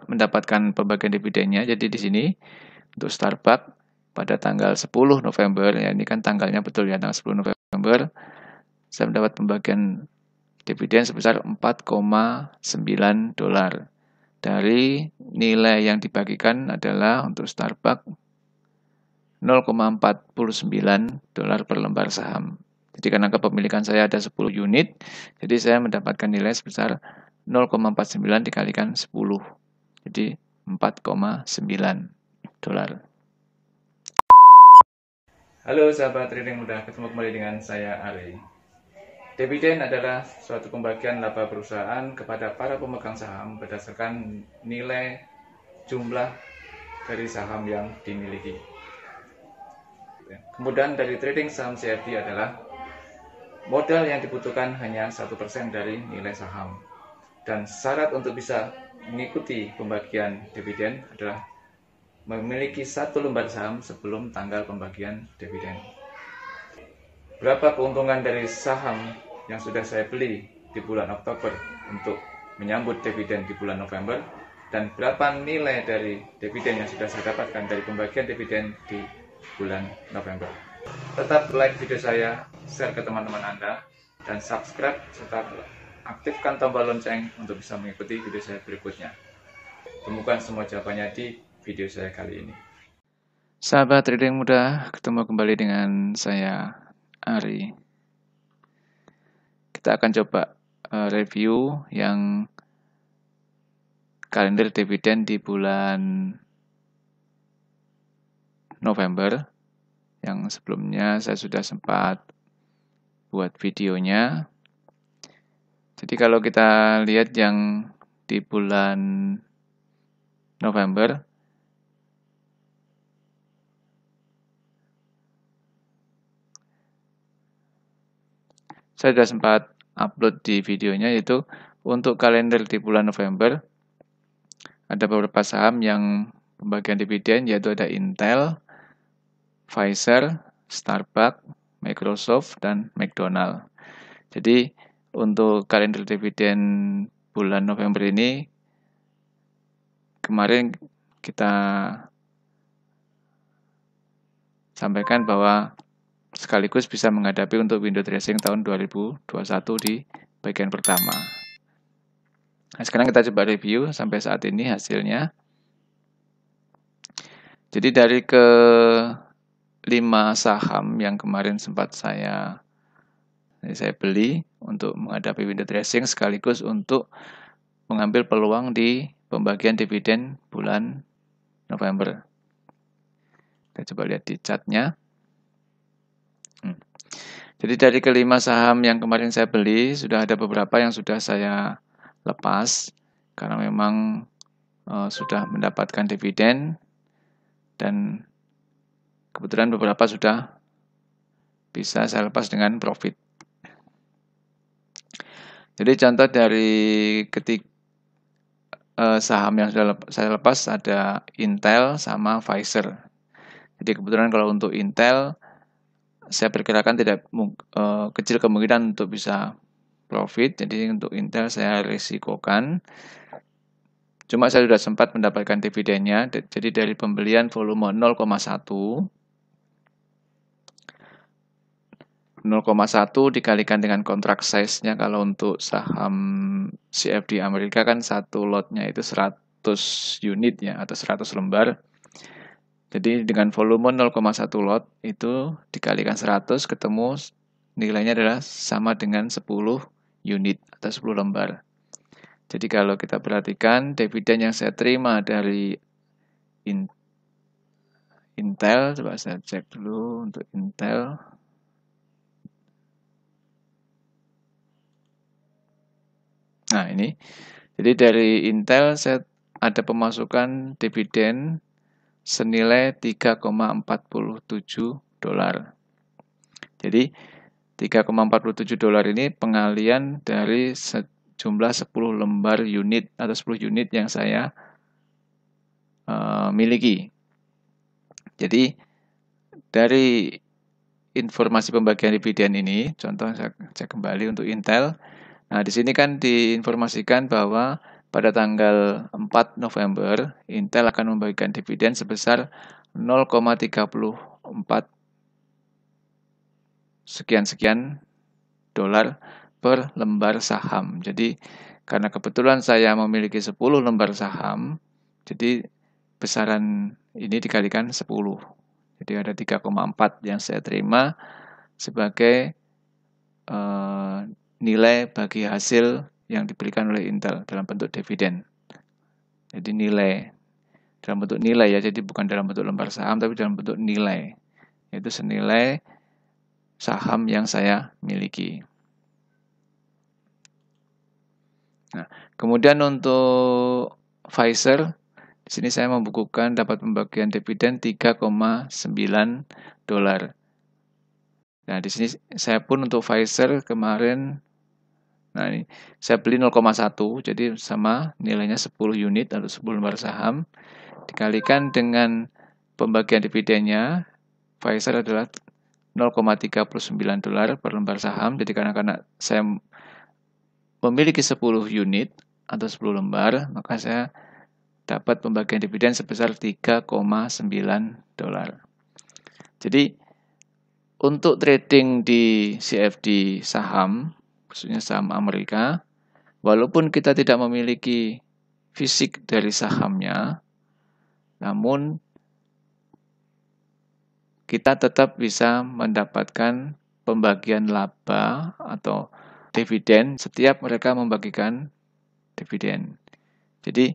mendapatkan pembagian dividennya. Jadi di sini untuk Starbucks pada tanggal 10 November, ya ini kan tanggalnya betul ya, tanggal 10 November, saya mendapat pembagian dividen sebesar 4,9 dolar. Dari nilai yang dibagikan adalah untuk Starbucks 0,49 dolar per lembar saham. Jadi karena kepemilikan saya ada 10 unit, jadi saya mendapatkan nilai sebesar 0,49 dikalikan 10. Jadi 4,9 dolar. Halo sahabat trading muda, ketemu kembali dengan saya Ari. Dividen adalah suatu pembagian laba perusahaan kepada para pemegang saham berdasarkan nilai jumlah dari saham yang dimiliki. Kemudian dari trading saham CFD adalah modal yang dibutuhkan hanya 1% dari nilai saham. Dan syarat untuk bisa mengikuti pembagian dividen adalah memiliki 1 lembar saham sebelum tanggal pembagian dividen. Berapa keuntungan dari saham yang sudah saya beli di bulan Oktober untuk menyambut dividen di bulan November, dan berapa nilai dari dividen yang sudah saya dapatkan dari pembagian dividen di bulan November. Tetap like video saya, share ke teman-teman Anda, dan subscribe serta aktifkan tombol lonceng untuk bisa mengikuti video saya berikutnya. Temukan semua jawabannya di video saya kali ini. Sahabat trading muda, ketemu kembali dengan saya Ari. Kita akan coba review yang kalender dividen di bulan November. Yang sebelumnya saya sudah sempat buat videonya. Jadi kalau kita lihat yang di bulan November, saya sudah sempat upload di videonya, yaitu untuk kalender di bulan November ada beberapa saham yang pembagian dividen, yaitu ada Intel, Pfizer, Starbucks, Microsoft, dan McDonald. Jadi untuk kalender dividen bulan November ini, kemarin kita sampaikan bahwa sekaligus bisa menghadapi untuk window dressing tahun 2021 di bagian pertama. Nah, sekarang kita coba review sampai saat ini hasilnya. Jadi dari ke 5 saham yang kemarin sempat saya beli untuk menghadapi window dressing sekaligus untuk mengambil peluang di pembagian dividen bulan November. Kita coba lihat di chartnya. Jadi dari kelima saham yang kemarin saya beli, sudah ada beberapa yang sudah saya lepas karena memang sudah mendapatkan dividen, dan kebetulan beberapa sudah bisa saya lepas dengan profit. Jadi contoh dari saham yang sudah saya lepas ada Intel sama Pfizer. Jadi kebetulan kalau untuk Intel, saya perkirakan tidak kecil kemungkinan untuk bisa profit. Jadi untuk Intel saya risikokan. Cuma saya sudah sempat mendapatkan dividennya. Jadi dari pembelian volume 0,1 dikalikan dengan kontrak size-nya, kalau untuk saham CFD Amerika kan satu lotnya itu 100 unit ya, atau 100 lembar. Jadi dengan volume 0,1 lot itu dikalikan 100, ketemu nilainya adalah sama dengan 10 unit atau 10 lembar. Jadi kalau kita perhatikan dividen yang saya terima dari Intel, coba saya cek dulu untuk Intel. Nah ini, jadi dari Intel saya ada pemasukan dividen senilai 3,47 dolar. Jadi 3,47 dolar ini pengalian dari jumlah 10 lembar unit atau 10 unit yang saya miliki. Jadi dari informasi pembagian dividen ini, contoh saya cek kembali untuk Intel. Nah, di sini kan diinformasikan bahwa pada tanggal 4 November, Intel akan membagikan dividen sebesar 0,34 sekian-sekian dolar per lembar saham. Jadi, karena kebetulan saya memiliki 10 lembar saham, jadi besaran ini dikalikan 10. Jadi ada 3,4 yang saya terima sebagai nilai bagi hasil yang diberikan oleh Intel dalam bentuk dividen. Jadi nilai dalam bentuk nilai ya, jadi bukan dalam bentuk lembar saham tapi dalam bentuk nilai. Yaitu senilai saham yang saya miliki. Nah, kemudian untuk Pfizer, di sini saya membukukan dapat pembagian dividen 3,9 dolar. Nah, di sini saya pun untuk Pfizer kemarin, nah ini saya beli 0,1, jadi sama nilainya 10 unit atau 10 lembar saham, dikalikan dengan pembagian dividennya, Pfizer adalah 0,39 dolar per lembar saham. Jadi karena saya memiliki 10 unit atau 10 lembar, maka saya dapat pembagian dividen sebesar 3,9 dolar. Jadi untuk trading di CFD saham, khususnya saham Amerika, walaupun kita tidak memiliki fisik dari sahamnya, namun kita tetap bisa mendapatkan pembagian laba atau dividen setiap mereka membagikan dividen. Jadi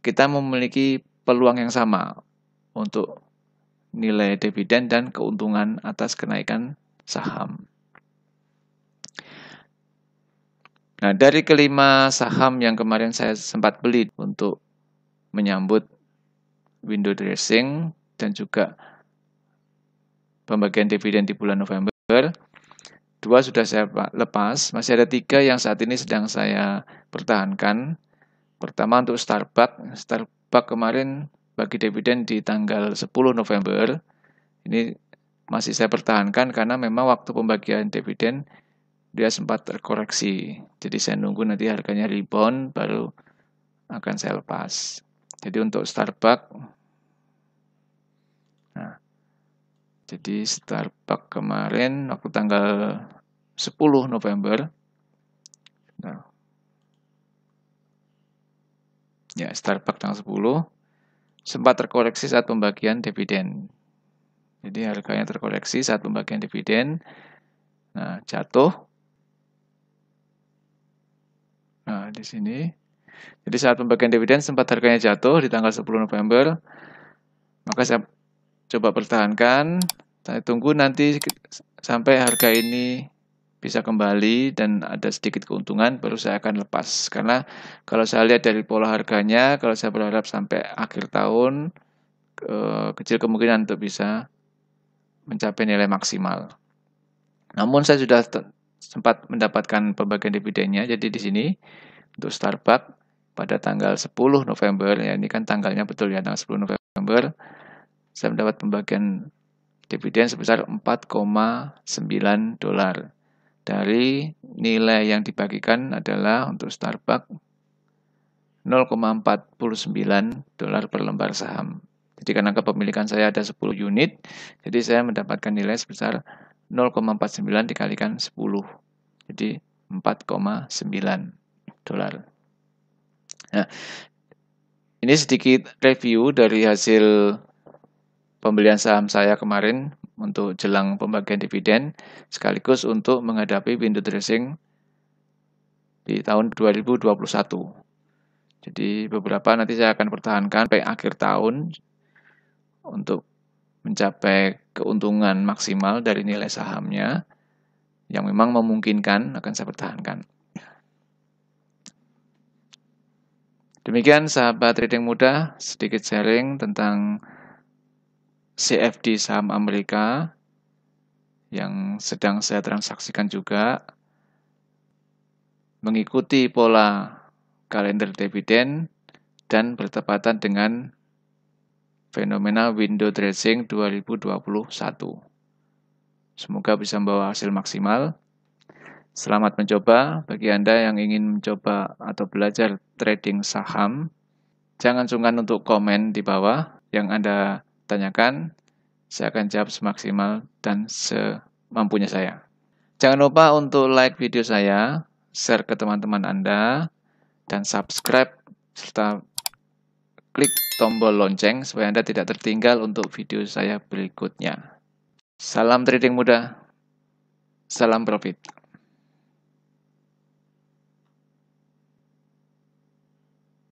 kita memiliki peluang yang sama untuk nilai dividen dan keuntungan atas kenaikan saham. Nah, dari kelima saham yang kemarin saya sempat beli untuk menyambut window dressing dan juga pembagian dividen di bulan November, 2 sudah saya lepas, masih ada 3 yang saat ini sedang saya pertahankan. Pertama untuk Starbucks. Starbucks kemarin bagi dividen di tanggal 10 November. Ini masih saya pertahankan karena memang waktu pembagian dividen dia sempat terkoreksi. Jadi saya nunggu nanti harganya rebound baru akan saya lepas. Jadi untuk Starbucks, nah, jadi Starbucks kemarin waktu tanggal 10 November, nah, ya Starbucks tanggal 10 sempat terkoreksi saat pembagian dividen. Jadi harganya terkoreksi saat pembagian dividen. Nah, jatuh. Nah, di sini. Jadi saat pembagian dividen sempat harganya jatuh di tanggal 10 November. Maka saya coba pertahankan. Saya tunggu nanti sampai harga ini bisa kembali dan ada sedikit keuntungan baru saya akan lepas. Karena kalau saya lihat dari pola harganya, kalau saya berharap sampai akhir tahun, kecil kemungkinan untuk bisa mencapai nilai maksimal. Namun saya sudah sempat mendapatkan pembagian dividennya. Jadi di sini untuk Starbucks pada tanggal 10 November, ya ini kan tanggalnya betul ya, tanggal 10 November, saya mendapat pembagian dividen sebesar 4,9 dolar. Dari nilai yang dibagikan adalah untuk Starbucks 0,49 dolar per lembar saham. Jadi karena kepemilikan saya ada 10 unit, jadi saya mendapatkan nilai sebesar 0,49 dikalikan 10. Jadi 4,9 dolar. Nah, ini sedikit review dari hasil pembelian saham saya kemarin untuk jelang pembagian dividen, sekaligus untuk menghadapi window dressing di tahun 2021. Jadi beberapa nanti saya akan pertahankan sampai akhir tahun untuk mencapai keuntungan maksimal dari nilai sahamnya yang memang memungkinkan akan saya pertahankan. Demikian sahabat trading muda, sedikit sharing tentang CFD saham Amerika yang sedang saya transaksikan juga, mengikuti pola kalender dividen dan bertepatan dengan fenomena window dressing 2021. Semoga bisa membawa hasil maksimal. Selamat mencoba bagi Anda yang ingin mencoba atau belajar trading saham. Jangan sungkan untuk komen di bawah yang Anda tanyakan. Saya akan jawab semaksimal dan semampunya saya. Jangan lupa untuk like video saya, share ke teman-teman Anda, dan subscribe serta klik tombol lonceng supaya Anda tidak tertinggal untuk video saya berikutnya. Salam trading mudah, salam profit.